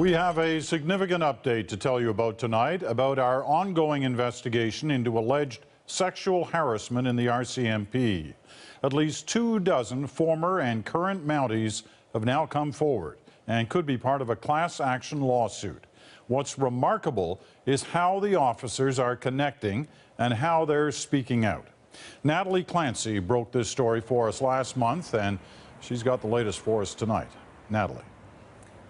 We have a significant update to tell you about tonight about our ongoing investigation into alleged sexual harassment in the RCMP. At least 24 former and current Mounties have now come forward and could be part of a class action lawsuit. What's remarkable is how the officers are connecting and how they're speaking out. Natalie Clancy broke this story for us last month, and she's got the latest for us tonight. Natalie.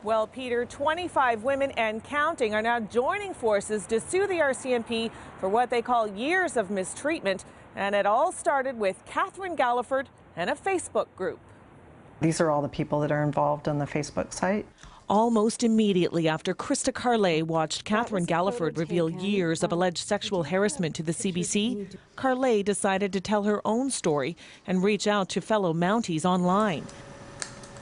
Well, Peter, 25 women and counting are now joining forces to sue the RCMP for what they call years of mistreatment. And it all started with Catherine Galliford and a Facebook group. These are all the people that are involved on the Facebook site. Almost immediately after Krista Carlet watched Catherine Galliford reveal years of alleged sexual harassment to the CBC, Carlet decided to tell her own story and reach out to fellow Mounties online.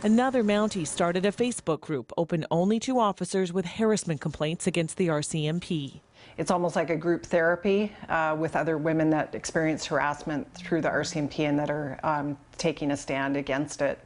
Another Mountie started a Facebook group open only to officers with harassment complaints against the RCMP. It's almost like a group therapy with other women that experience harassment through the RCMP and that are taking a stand against it.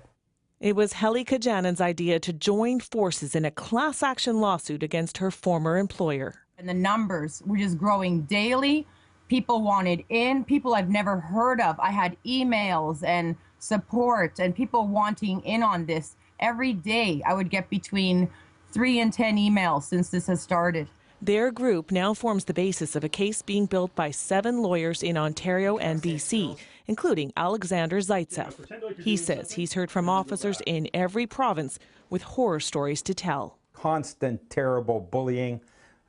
It was Heli Kajanan's idea to join forces in a class action lawsuit against her former employer. And the numbers were just growing daily. People wanted in, people I've never heard of. I had emails and support and people wanting in on this. Every day I would get between 3 and 10 emails since this has started. Their group now forms the basis of a case being built by 7 lawyers in Ontario and BC, including Alexander Zaitsev. He says he's heard from officers in every province with horror stories to tell. Constant, terrible bullying,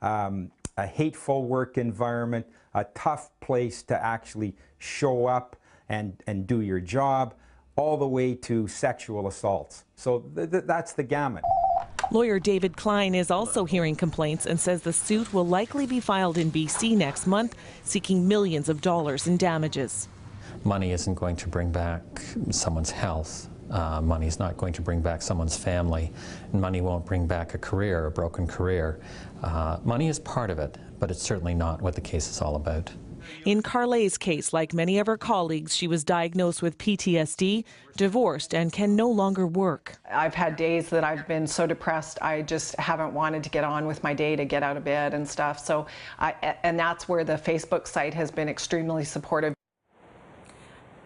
a hateful work environment, a tough place to actually show up and do your job, all the way to sexual assaults. So that's the gamut. Lawyer David Klein is also hearing complaints and says the suit will likely be filed in BC next month, seeking millions of dollars in damages. Money isn't going to bring back someone's health. Money is not going to bring back someone's family. And money won't bring back a career, a broken career. Money is part of it, but it's certainly not what the case is all about. In Carlet's case, like many of her colleagues, she was diagnosed with PTSD, divorced, and can no longer work. I've had days that I've been so depressed I just haven't wanted to get on with my day, to get out of bed and stuff. So, and that's where the Facebook site has been extremely supportive.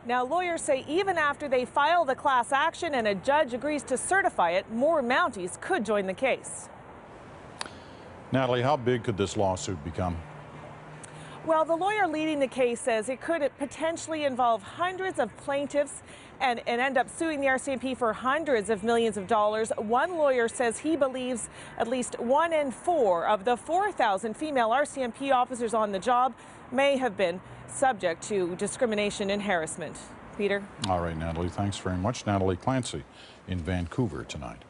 Now, lawyers say even after they file the class action and a judge agrees to certify it, more Mounties could join the case. Natalie, how big could this lawsuit become? Well, the lawyer leading the case says it could potentially involve hundreds of plaintiffs and end up suing the RCMP for hundreds of millions of dollars. One lawyer says he believes at least 1 in 4 of the 4,000 female RCMP officers on the job may have been subject to discrimination and harassment. Peter? All right, Natalie, thanks very much. Natalie Clancy in Vancouver tonight.